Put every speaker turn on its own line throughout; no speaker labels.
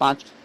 5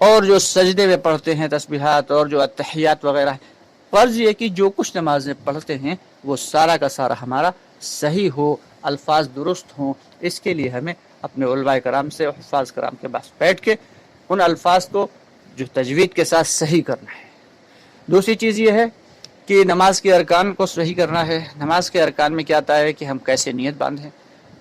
اور جو سجدے میں پڑھتے ہیں تسبیحات اور جو اتحیات وغیرہ، فرض یہ کہ جو کچھ نمازیں پڑھتے ہیں وہ سارا کا سارا ہمارا صحیح ہو، الفاظ درست ہوں۔ اس کے لیے ہمیں اپنے علماء کرام سے اور حفاظ کرام کے پاس بیٹھ کے ان الفاظ کو جو تجوید کے ساتھ صحیح کرنا ہے۔ دوسری چیز یہ ہے کہ نماز کے ارکان کو صحیح کرنا ہے۔ نماز کے ارکان میں کیا آتا ہے کہ ہم کیسے نیت باندھیں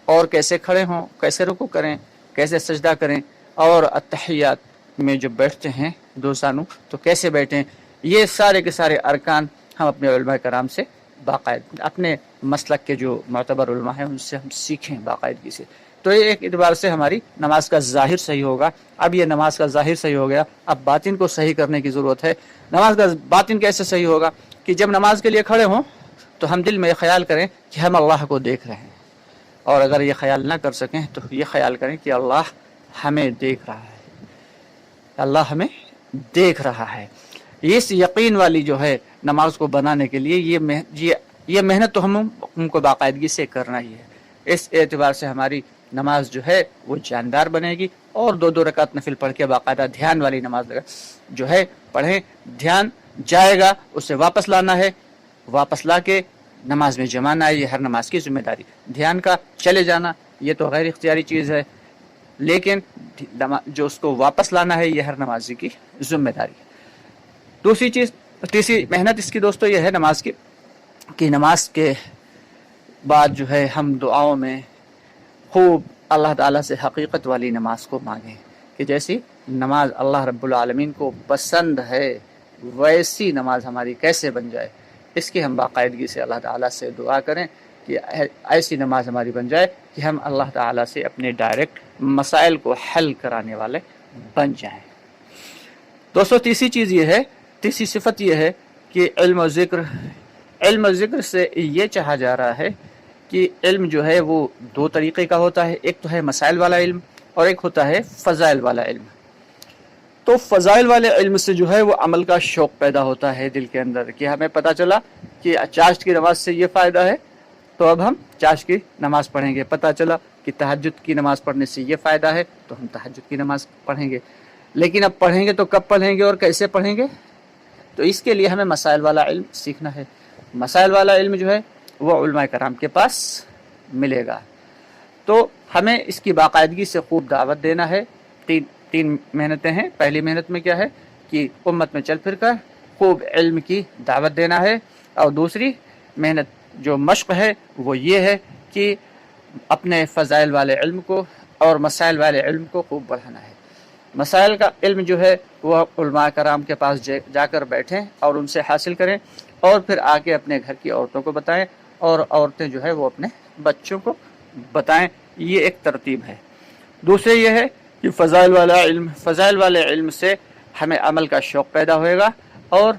اور کیسے کھڑے ہوں، کیسے رکوع کریں، کیسے سجدہ کریں، اور اتحیات میں جو بیٹھتے ہیں دو زانو تو کیسے بیٹھیں۔ یہ سارے کے سارے ارکان ہم اپنے علماء کرام سے باقاعد اپنے مسلک کے جو معتبر علماء ہیں ان سے ہم سیکھیں باقاعدگی سے، تو یہ ایک اعتبار سے ہماری نماز کا ظاہر صحیح ہوگا۔ اب یہ نماز کا ظاہر صحیح ہو گیا، اب باطن کو صحیح کرنے کی ضرورت ہے۔ نماز کا باطن کیسے صحیح ہوگا کہ جب نماز کے لیے کھڑے ہوں تو ہم دل میں یہ خیال کریں کہ ہم اللہ کو دیکھ رہے ہیں، اور اگر یہ خیال نہ کر سکیں تو یہ خیال کریں کہ اللہ ہمیں دیکھ رہا ہے، اللہ ہمیں دیکھ رہا ہے۔ اس یقین والی جو ہے نماز کو بنانے کے لیے یہ محنت تو ہم کو باقاعدگی سے کرنا ہی ہے۔ اس اعتبار سے ہماری نماز جو ہے وہ جاندار بنے گی، اور 2 رکعت نفل پڑھ کے باقاعدہ دھیان والی نماز جو ہے پڑھیں، دھیان جائے گا اسے واپس لانا ہے، واپس لا کے نماز میں جمانا ہے، یہ ہر نماز کی ذمہ داری۔ دھیان کا چلے جانا یہ تو غیر اختیاری چیز ہے، لیکن جو اس کو واپس لانا ہے یہ ہر نمازی کی ذمہ داری ہے۔ دوسری چیز، تیسری محنت اس کی دوستو یہ ہے نماز کی کہ نماز کے بعد جو ہے ہم دعاؤں میں خوب اللہ تعالیٰ سے حقیقت والی نماز کو مانگیں کہ جیسی نماز اللہ رب العالمین کو پسند ہے ویسی نماز ہماری کیسے بن جائے، اس کی ہم باقاعدگی سے اللہ تعالیٰ سے دعا کریں کہ ایسی نماز ہماری بن جائے کہ ہم اللہ تعالیٰ سے اپنے ڈائریکٹ مسائل کو حل کرانے والے بن جائیں۔ دوستو تیسری چیز یہ ہے، تیسری صفت یہ ہے کہ علم و ذکر سے یہ چاہا جا رہا ہے کہ علم جو ہے وہ 2 طریقے کا ہوتا ہے، ایک تو ہے مسائل والا علم اور ایک ہوتا ہے فضائل والا علم۔ تو فضائل والے علم سے جو ہے وہ عمل کا شوق پیدا ہوتا ہے دل کے اندر، کہ ہمیں پتہ چلا کہ چاشت کی نماز سے یہ فائدہ ہے تو اب ہم چاشت کی نماز پڑھیں گے، پتہ چلا کہ تہجد کی نماز پڑھنے سے یہ فائدہ ہے تو ہم تہجد کی نماز پڑھیں گے۔ لیکن اب پڑھیں گے تو کب پڑھیں گے اور کیسے پڑھیں گے؟ تو اس کے لیے ہمیں مسائل والا علم سیکھنا ہے۔ مسائل والا علم جو ہے وہ علماء کرام کے پاس ملے گا، تو ہمیں اس کی باقاعدگی سے خوب دعوت دینا ہے۔ تین محنتیں ہیں۔ پہلی محنت میں کیا ہے کہ امت میں چل پھر کر خوب علم کی دعوت دینا ہے، اور دوسری محنت جو مشق ہے وہ یہ ہے کہ اپنے فضائل والے علم کو اور مسائل والے علم کو خوب بڑھانا ہے۔ مسائل کا علم جو ہے وہ علماء کرام کے پاس جا کر بیٹھیں اور ان سے حاصل کریں، اور پھر آ کے اپنے گھر کی عورتوں کو بتائیں، اور عورتیں جو ہے وہ اپنے بچوں کو بتائیں۔ یہ ایک ترتیب ہے۔ دوسرے یہ ہے کہ فضائل والے علم سے ہمیں عمل کا شوق پیدا ہوئے گا، اور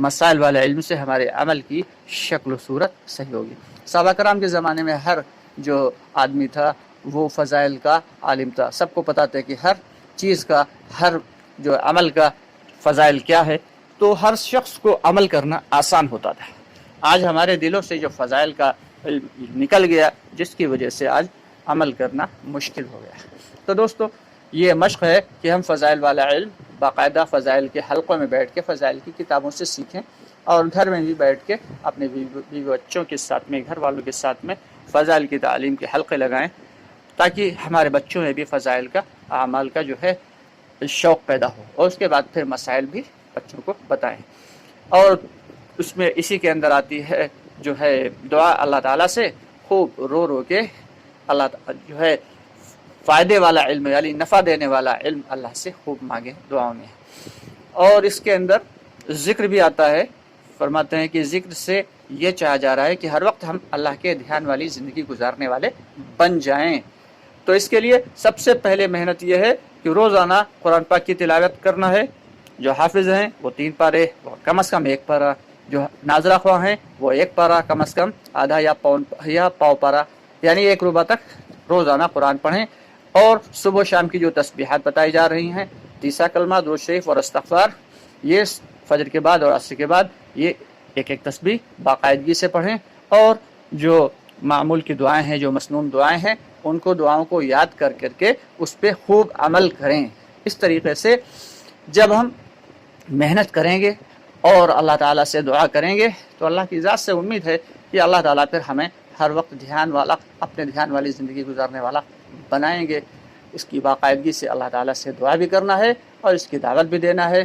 مسائل والے علم سے ہمارے عمل کی شکل و صورت صحیح ہوگی۔ صحابہ کرام کے زمانے میں ہر جو آدمی تھا وہ فضائل کا عالم تھا، سب کو پتہ تھا کہ ہر چیز کا، ہر جو عمل کا فضائل کیا ہے، تو ہر شخص کو عمل کرنا آسان ہوتا تھا۔ آج ہمارے دلوں سے جو فضائل کا علم نکل گیا، جس کی وجہ سے آج عمل کرنا مشکل ہو گیا۔ تو دوستو یہ مشق ہے کہ ہم فضائل والا علم باقاعدہ فضائل کے حلقوں میں بیٹھ کے فضائل کی کتابوں سے سیکھیں، اور گھر میں بھی بیٹھ کے اپنے بیوی بچوں کے ساتھ میں، گھر والوں کے ساتھ میں فضائل کی تعلیم کے حلقے لگائیں، تاکہ ہمارے بچوں میں بھی فضائل کا اعمال کا جو ہے شوق پیدا ہو، اور اس کے بعد پھر مسائل بھی بچوں کو بتائیں۔ اور اس میں اسی کے اندر آتی ہے جو ہے دعا اللہ تعالیٰ سے خوب رو رو کے اللہ تعالیٰ جو ہے فائدے والا علم یعنی نفع دینے والا علم اللہ سے خوب مانگے دعاؤں میں۔ اور اس کے اندر ذکر بھی آتا ہے، فرماتے ہیں کہ ذکر سے یہ چاہا جا رہا ہے کہ ہر وقت ہم اللہ کے دھیان والی زندگی گزارنے والے بن جائیں۔ تو اس کے لیے سب سے پہلے محنت یہ ہے کہ روزانہ قرآن پاک کی تلاوت کرنا ہے۔ جو حافظ ہیں وہ 3 پارے، کم از کم 1 پارہ، جو ناظرہ خواہ ہیں وہ 1 پارہ، کم از کم آدھا یا پاؤ پارہ، یعنی 1 ربع تک روزانہ قرآن پڑھیں۔ اور صبح و شام کی جو تسبیحات بتائی جا رہی ہیں، 30 کلمہ، درود شریف اور استغفار، یہ فجر کے بعد اور عصر کے بعد یہ ایک تسبیح باقاعدگی سے پڑھیں، اور جو معمول کی دعائیں ہیں، جو مسنون دعائیں ہیں، ان کو دعاؤں کو یاد کر کے اس پہ خوب عمل کریں۔ اس طریقے سے جب ہم محنت کریں گے اور اللہ تعالیٰ سے دعا کریں گے تو اللہ کی ذات سے امید ہے کہ اللہ تعالیٰ پھر ہمیں ہر وقت اپنے دھیان والی زندگی گزارنے والا بنائیں گے۔ اس کی باقاعدگی سے اللہ تعالیٰ سے دعا بھی کرنا ہے اور اس کی دعوت بھی دینا ہے۔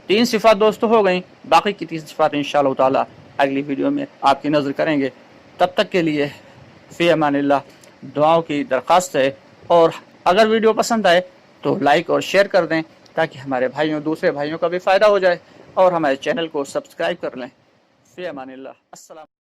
3 صفات دوستو ہو گئیں، باقی کی 3 صفات انشاءاللہ تعالیٰ اگلی ویڈیو میں آپ کی نظر کریں گے۔ تب تک کے لیے فی امان اللہ دعاؤں کی درخواست ہے، اور اگر ویڈیو پسند آئے تو لائک اور شیئر کر دیں تاکہ ہمارے دوسرے بھائیوں کا بھی فائدہ ہو جائے، اور ہمارے چینل کو سبسکرائب کر لیں۔ فی امان اللہ، السلام۔